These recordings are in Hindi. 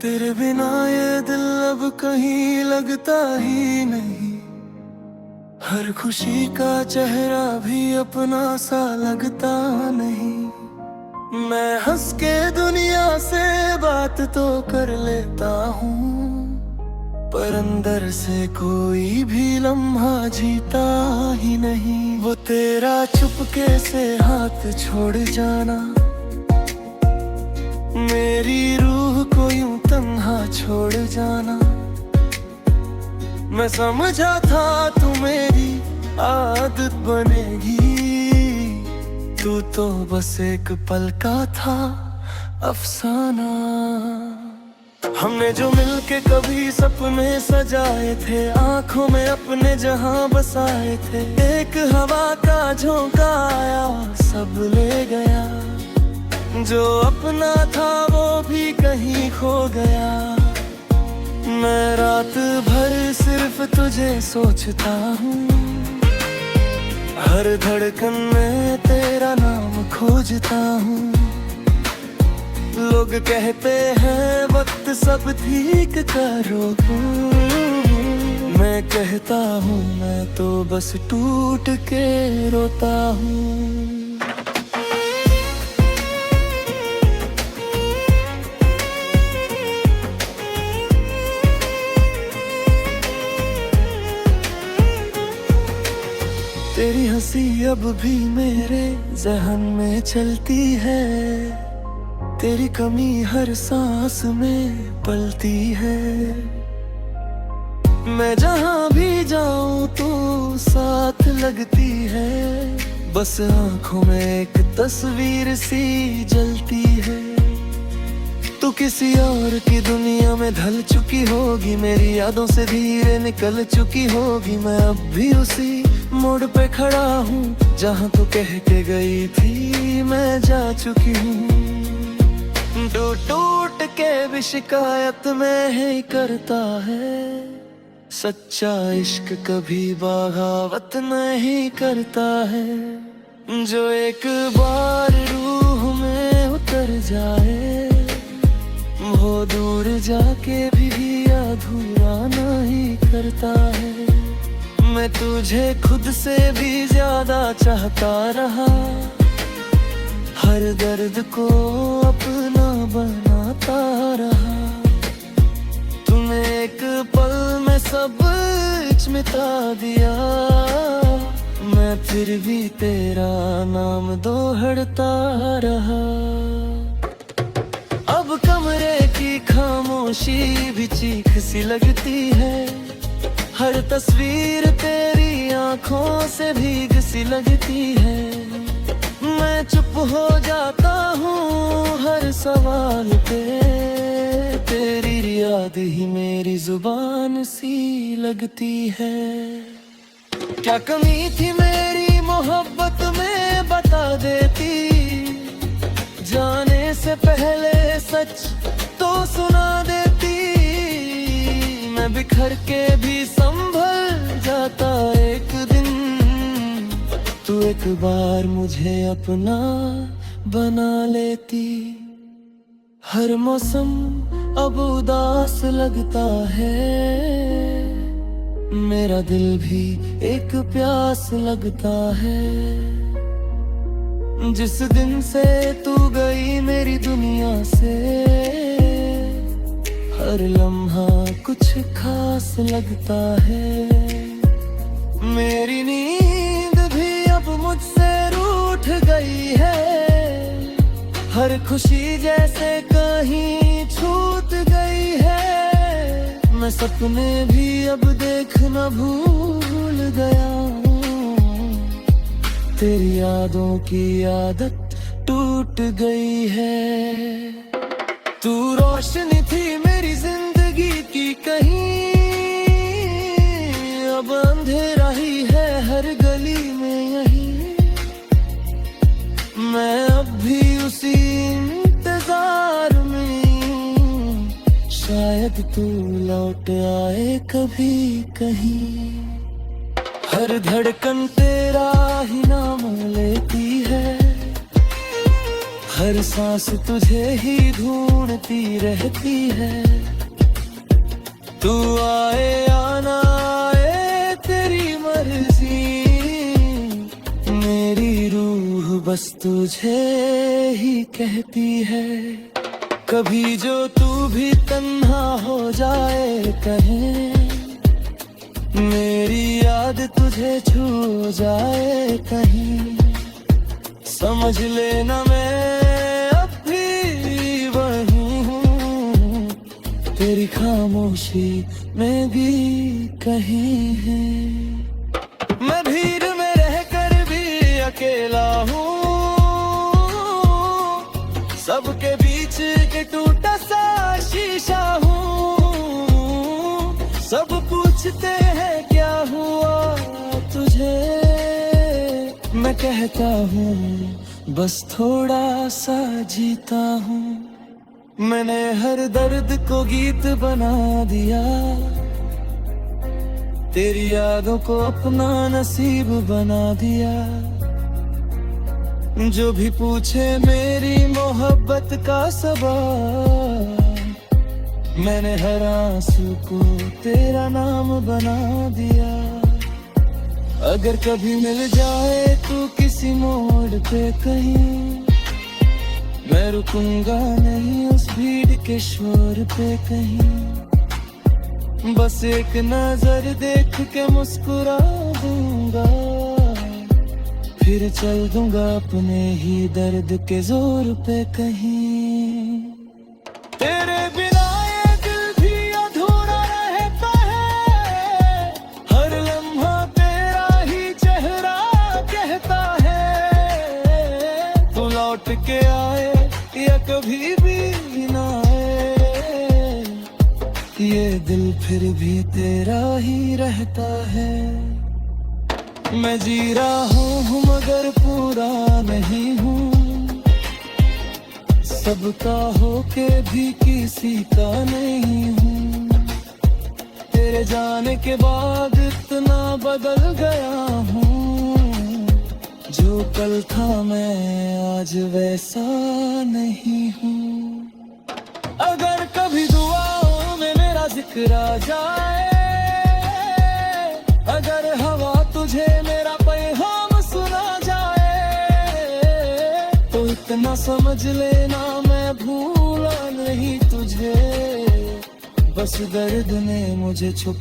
तेरे बिना ये दिल अब कहीं लगता ही नहीं। हर खुशी का चेहरा भी अपना सा लगता नहीं। मैं हंस के दुनिया से बात तो कर लेता हूँ, पर अंदर से कोई भी लम्हा जीता ही नहीं। वो तेरा चुपके से हाथ छोड़ जाना, मेरी रूह को यूं तन्हा छोड़ जाना। मैं समझा था तू मेरी आदत बनेगी, तू तो बस एक पल का था अफसाना। हमने जो मिलके कभी सपने सजाए थे, आंखों में अपने जहां बसाए थे। एक हवा का झोंका आया सब ले गया, जो अपना था वो भी कहीं खो गया। मैं रात भर सिर्फ तुझे सोचता हूँ, हर धड़कन में तेरा नाम खोजता हूँ। लोग कहते हैं वक्त सब ठीक करो, मैं कहता हूँ मैं तो बस टूट के रोता हूँ। तेरी हंसी अब भी मेरे ज़हन में चलती है, तेरी कमी हर सांस में पलती है। मैं जहाँ भी जाऊँ तू साथ लगती है, बस आँखों में एक तस्वीर सी जलती है। तू किसी और की दुनिया में ढल चुकी होगी, मेरी यादों से धीरे निकल चुकी होगी। मैं अब भी उसी मोड़ पे खड़ा हूँ, जहाँ तू कह के गई थी मैं जा चुकी हूँ। टूट टूट के भी शिकायत में ही करता है, सच्चा इश्क कभी बगावत नहीं करता है। जो एक बार रूह में उतर जाए, वो दूर जाके भी अधूरा नहीं करता है। मैं तुझे खुद से भी ज्यादा चाहता रहा, हर दर्द को अपना बनाता रहा। तूने एक पल में सब मिटा दिया, मैं फिर भी तेरा नाम दोहराता रहा। अब कमरे की खामोशी भी चीख सी लगती है, हर तस्वीर तेरी आंखों से भीग सी लगती है। मैं चुप हो जाता हूँ हर सवाल पे, तेरी याद ही मेरी जुबान सी लगती है। क्या कमी थी मेरी मोहब्बत में बता देती, जाने से पहले सच तो सुना देती। मैं बिखर के भी संभल जाता एक दिन, तू एक बार मुझे अपना बना लेती। हर मौसम अब उदास लगता है, मेरा दिल भी एक प्यास लगता है। जिस दिन से तू गई मेरी दुनिया से, हर लम्हा कुछ खास लगता है। मेरी नींद भी अब मुझसे रूठ गई है, हर खुशी जैसे कहीं छूट गई है। मैं सपने भी अब देखना भूल गया हूँ, तेरी यादों की आदत टूट गई है। तू रोशनी थी मेरी जिंदगी की कहीं, अब अंधेरा ही है हर गली में यहीं। मैं अब भी उसी इंतजार में, शायद तू लौट आए कभी कहीं। हर धड़कन तेरा ही नाम लेती है, हर सांस तुझे ही ढूंढती रहती है। तू आए या ना आए तेरी मर्जी, मेरी रूह बस तुझे ही कहती है। कभी जो तू भी तन्हा हो जाए कहीं, मेरी याद तुझे छू जाए कहीं, समझ लेना मैं अब भी वही हूँ, तेरी खामोशी में भी कहीं है। मैं भीड़ में रहकर भी अकेला हूँ, सबके बीच के टूटा सा शीशा हूँ। सब पूछते हैं क्या हुआ तुझे, मैं कहता हूँ बस थोड़ा सा जीता हूँ। मैंने हर दर्द को गीत बना दिया, तेरी यादों को अपना नसीब बना दिया। जो भी पूछे मेरी मोहब्बत का सबब, मैंने हर आंसू को तेरा नाम बना दिया। अगर कभी मिल जाए तू किसी मोड़ पे कहीं, मैं रुकूंगा नहीं उस भीड़ के शोर पे कहीं। बस एक नजर देख के मुस्कुरा दूंगा, फिर चल दूंगा अपने ही दर्द के जोर पे कहीं। तेरे बिना ये दिल भी अधूरा रहता है, हर लम्हा तेरा ही चेहरा कहता है। तू लौट के आए या कभी भी ना आए, ये दिल फिर भी तेरा ही रहता है। मैं जी रहा हूँ मगर पूरा नहीं हूँ, सबका होके भी किसी का नहीं हूँ। तेरे जाने के बाद इतना बदल गया हूँ, जो कल था मैं आज वैसा नहीं हूँ। अगर कभी दुआओं में मेरा जिक्र आ जाए, अगर हवा तुझे मेरा पैगाम सुना जाए, तो इतना समझ लेना मैं भूला नहीं तुझे, बस दर्द ने मुझे छुप।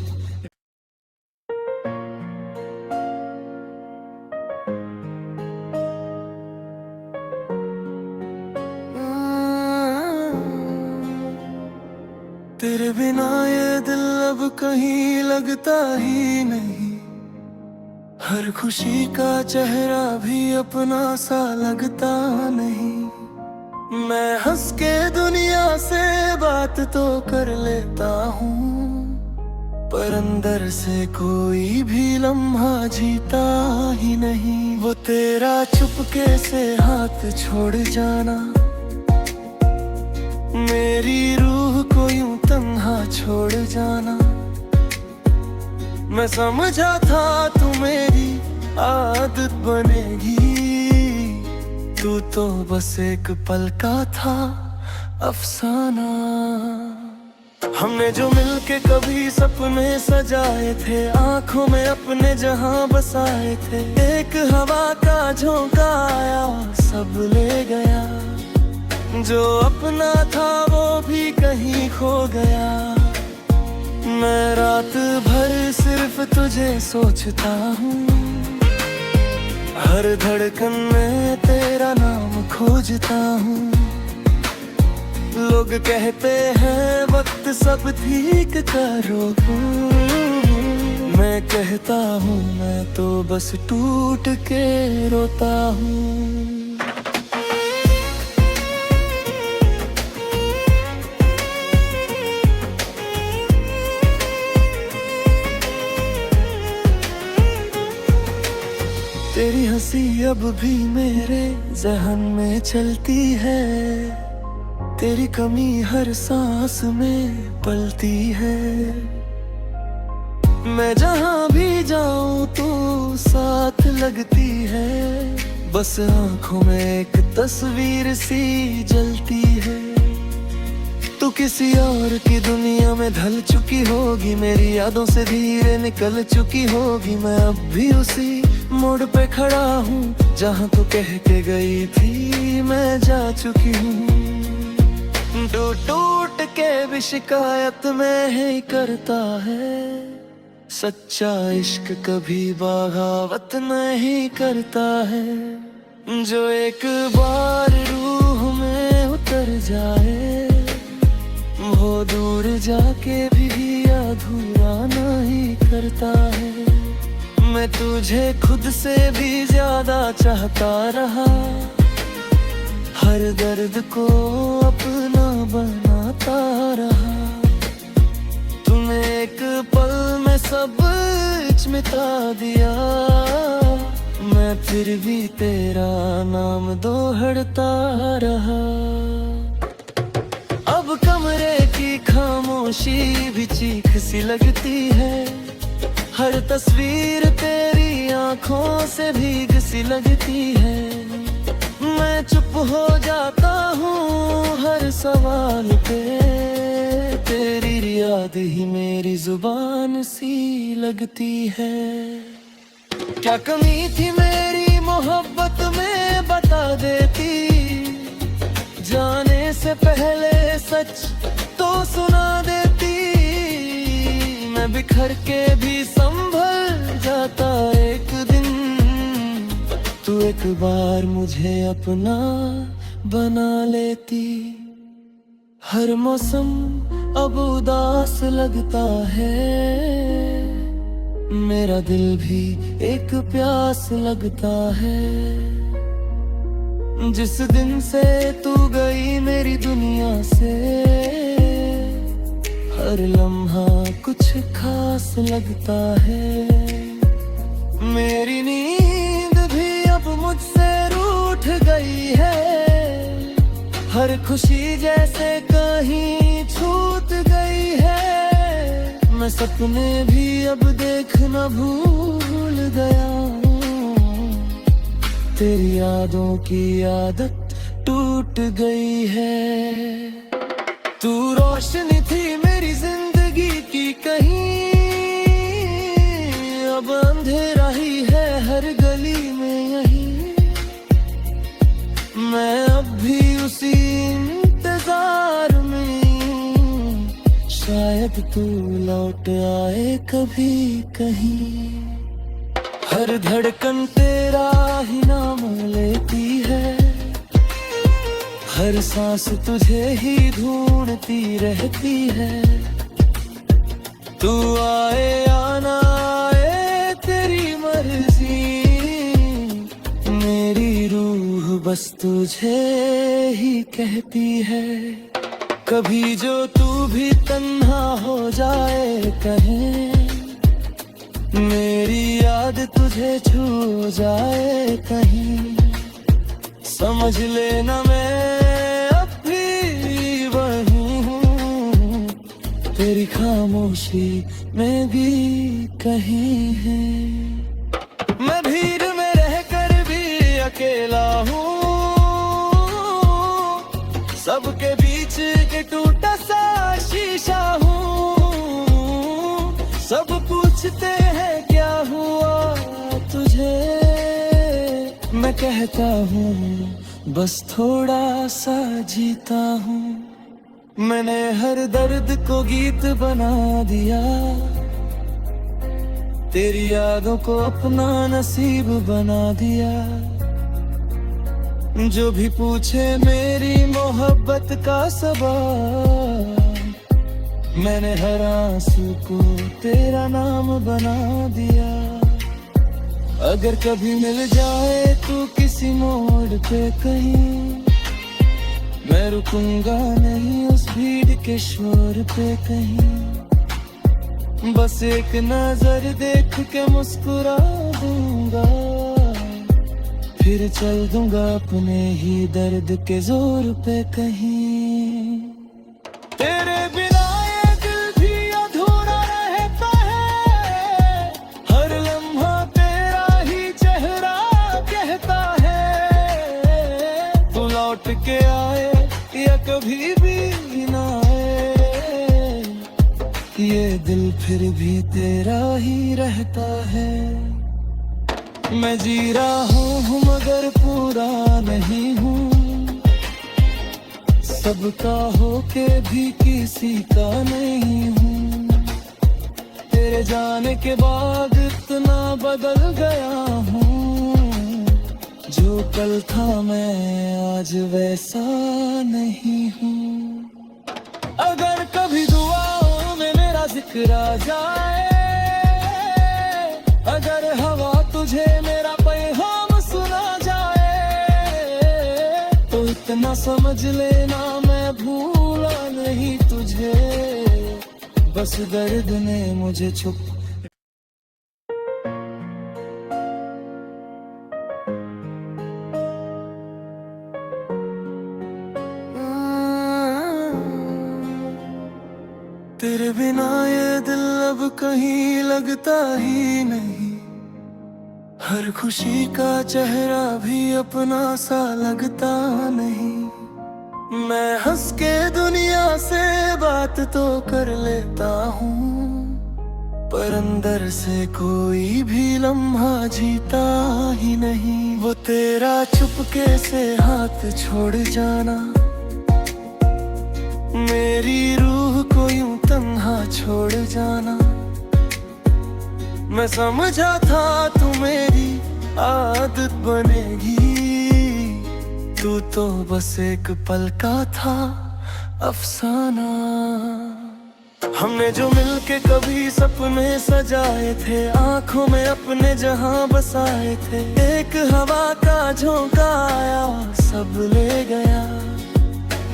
तेरे बिना ये दिल अब कहीं लगता ही नहीं, हर खुशी का चेहरा भी अपना सा लगता नहीं। मैं हंस के दुनिया से बात तो कर लेता हूँ, पर अंदर से कोई भी लम्हा जीता ही नहीं। वो तेरा चुपके से हाथ छोड़ जाना, मेरी रूह को यूं तन्हा छोड़ जाना। मैं समझा था तू मेरी आदत बनेगी, तू तो बस एक पल का था अफसाना। हमने जो मिलके कभी सपने सजाए थे, आंखों में अपने जहां बसाए थे। एक हवा का झोंका आया सब ले गया, जो अपना था वो भी कहीं खो गया। मैं रात भर सिर्फ तुझे सोचता हूँ, हर धड़कन में तेरा नाम खोजता हूँ। लोग कहते हैं वक्त सब ठीक करो, मैं कहता हूँ मैं तो बस टूट के रोता हूँ। तेरी हंसी अब भी मेरे ज़हन में चलती है, तेरी कमी हर सांस में पलती है। मैं जहाँ भी जाऊँ तू साथ लगती है, बस आंखों में एक तस्वीर सी जलती है। तू किसी और की दुनिया में ढल चुकी होगी, मेरी यादों से धीरे निकल चुकी होगी। मैं अब भी उसी मोड़ पे खड़ा हूँ जहाँ तू कह के गई थी मैं जा चुकी हूँ। टूट टूट के भी शिकायत मैं ही करता है, सच्चा इश्क कभी बगावत नहीं करता है। जो एक बार रूह में उतर जाए वो दूर जाके भी अधूरा नहीं करता है। मैं तुझे खुद से भी ज्यादा चाहता रहा, हर दर्द को अपना बनाता रहा। तूने एक पल में सब मिटा दिया, मैं फिर भी तेरा नाम दोहराता रहा। अब कमरे की खामोशी भी चीख सी लगती है, हर तस्वीर तेरी आंखों से भीग सी लगती है। मैं चुप हो जाता हूँ हर सवाल पे, तेरी याद ही मेरी जुबान सी लगती है। क्या कमी थी मेरी मोहब्बत में बता देती, जाने से पहले सच तो सुना देती। मैं बिखर के भी संभल जाता एक दिन, तू एक बार मुझे अपना बना लेती। हर मौसम अब उदास लगता है, मेरा दिल भी एक प्यास लगता है। जिस दिन से तू गई मेरी दुनिया से, हर लम्हा कुछ खास लगता है। मेरी नींद भी अब मुझसे रूठ गई है, हर खुशी जैसे कहीं छूट गई है। मैं सपने भी अब देखना भूल गया, तेरी यादों की आदत टूट गई है। तू रोशनी थी मेरी जिंदगी की कहीं, अब अंधेरा ही है हर गली में यहीं। मैं अब भी उसी इंतजार में, शायद तू लौट आए कभी कहीं। हर धड़कन तेरा ही नाम लेती है, हर सांस तुझे ही ढूंढती रहती है। तू आए या ना आए तेरी मर्जी, मेरी रूह बस तुझे ही कहती है। कभी जो तू भी तन्हा हो जाए कहे, मेरी याद तुझे छू जाए कहीं, समझ लेना मैं अब भी वही हूँ, तेरी खामोशी में भी कहीं है। मैं भीड़ में रहकर भी अकेला हूँ, सबके बीच एक टूटा सा शीशा हूँ। सब पूछते हैं क्या हुआ तुझे, मैं कहता हूँ बस थोड़ा सा जीता हूँ। मैंने हर दर्द को गीत बना दिया, तेरी यादों को अपना नसीब बना दिया। जो भी पूछे मेरी मोहब्बत का सबब, मैंने हर आंसू को तेरा नाम बना दिया। अगर कभी मिल जाए तू किसी मोड़ पे कहीं, मैं रुकूंगा नहीं उस भीड़ के शोर पे कहीं। बस एक नजर देख के मुस्कुरा दूंगा, फिर चल दूंगा अपने ही दर्द के जोर पे कहीं। तेरे बिना ये दिल भी अधूरा रहता है, हर लम्हा तेरा ही चेहरा कहता है। ये दिल फिर भी तेरा ही रहता है। मैं जी रहा हूँ मगर पूरा नहीं हूँ, सबका होके भी किसी का नहीं हूँ। तेरे जाने के बाद इतना बदल गया हूँ, जो कल था मैं आज वैसा नहीं हूँ। अगर कभी दुआओं में मेरा जिक्र आ जाए, अगर हवा तुझे मेरा पैगाम सुना जाए, तो इतना समझ लेना मैं भूला नहीं तुझे, बस दर्द ने मुझे छुप। तेरे बिना ये दिल अब कहीं लगता ही नहीं, हर खुशी का चेहरा भी अपना सा लगता नहीं। मैं हंस के दुनिया से बात तो कर लेता हूँ, पर अंदर से कोई भी लम्हा जीता ही नहीं। वो तेरा चुपके से हाथ छोड़ जाना, मेरी रूह को यूं तन्हा छोड़ जाना। मैं समझा था तू मेरी आदत बनेगी, तू तो बस एक पल का था अफसाना। हमने जो मिलके कभी सपने सजाए थे, आंखों में अपने जहां बसाए थे, एक हवा का झोंका आया सब ले गया।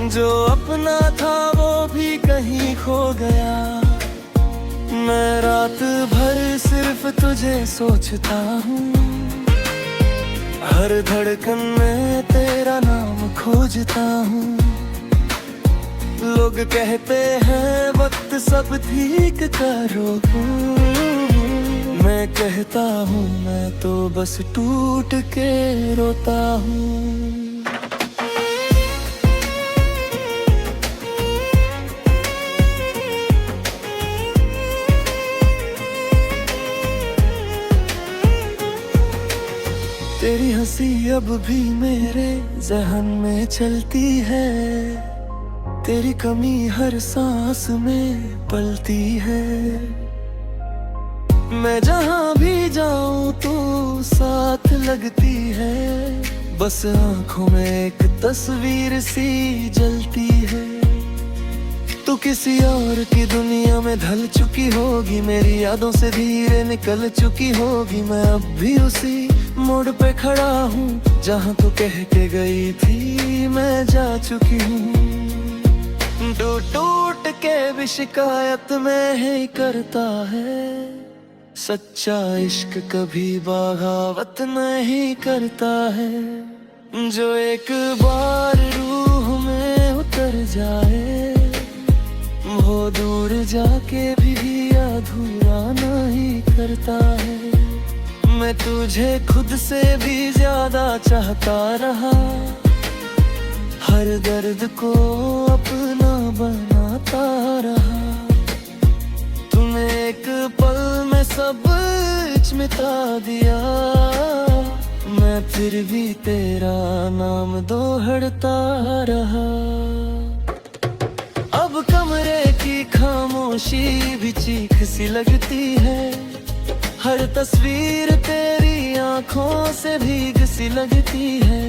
जो अपना था वो भी कहीं खो गया। मैं रात भर सिर्फ तुझे सोचता हूँ, हर धड़कन में तेरा नाम खोजता हूँ। लोग कहते हैं वक्त सब ठीक करो, मैं कहता हूँ मैं तो बस टूट के रोता हूँ। तेरी हंसी अब भी मेरे ज़हन में चलती है, तेरी कमी हर सांस में पलती है। मैं जहाँ भी जाऊँ तू साथ लगती है, बस आँखों में एक तस्वीर सी जलती है। तू किसी और की दुनिया में ढल चुकी होगी, मेरी यादों से धीरे निकल चुकी होगी। मैं अब भी उसी मोड़ पे खड़ा हूँ, जहाँ तू कह के गई थी मैं जा चुकी हूँ। टूट टूट के भी शिकायत मैं ही करता है, सच्चा इश्क कभी बगावत नहीं करता है। जो एक बार रूह में उतर जाए, वो दूर जाके भी अधूरा नहीं करता है। मैं तुझे खुद से भी ज्यादा चाहता रहा, हर दर्द को अपना बनाता रहा। तूने एक पल में सब मिटा दिया, मैं फिर भी तेरा नाम दोहराता रहा। अब कमरे की खामोशी भी चीख सी लगती है, हर तस्वीर तेरी आंखों से भीग सी लगती है।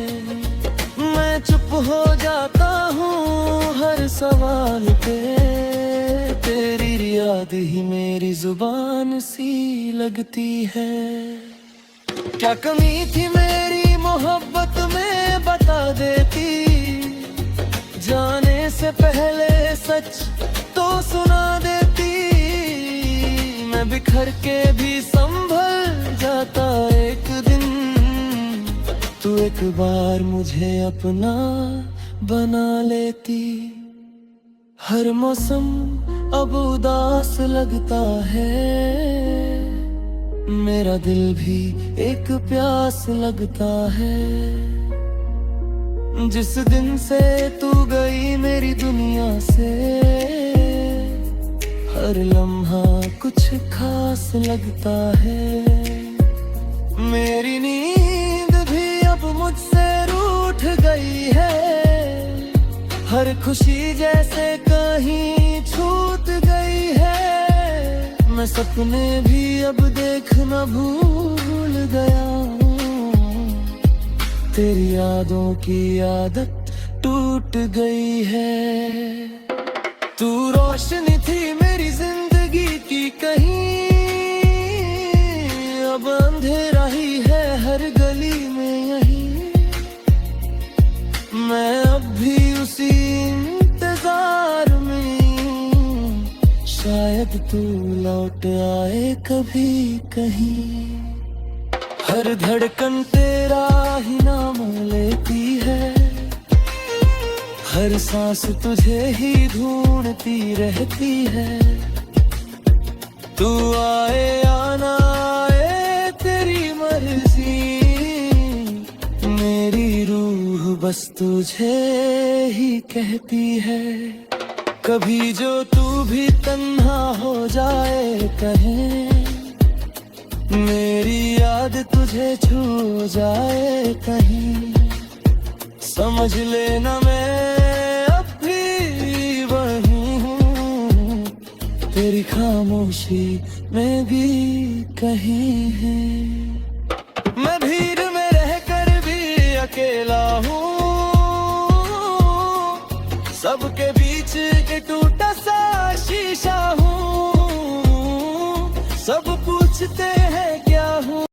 मैं चुप हो जाता हूँ हर सवाल पे, तेरी याद ही मेरी जुबान सी लगती है। क्या कमी थी मेरी मोहब्बत में बता देती, जाने से पहले सच तो सुना देती। मैं बिखर के भी संभल जाता एक दिन, तू एक बार मुझे अपना बना लेती। हर मौसम अब उदास लगता है, मेरा दिल भी एक प्यास लगता है। जिस दिन से तू गई मेरी दुनिया से, हर लम्हा कुछ खास लगता है। मेरी नींद भी अब मुझसे रूठ गई है, हर खुशी जैसे कहीं छूट गई है। मैं सपने भी अब देखना भूल गया हूँ, तेरी यादों की आदत टूट गई है। तू रोशनी थी मेरी जिंदगी की कहीं, अब अंधेरा ही है हर गली में यहीं। मैं अब भी उसी इंतजार में, शायद तू लौट आए कभी कहीं। हर धड़कन तेरा ही नाम लेती है, हर सांस तुझे ही ढूंढती रहती है। तू आए या ना आए तेरी मर्जी, मेरी रूह बस तुझे ही कहती है। कभी जो तू भी तन्हा हो जाए कहीं, मेरी याद तुझे छू जाए कहीं, समझ लेना मैं अब भी वही हूँ, तेरी खामोशी में भी कहीं है। मैं भीड़ में रहकर भी अकेला हूँ, सबके बीच एक टूटा सा शीशा हूँ। सब पूछते हैं क्या हूँ,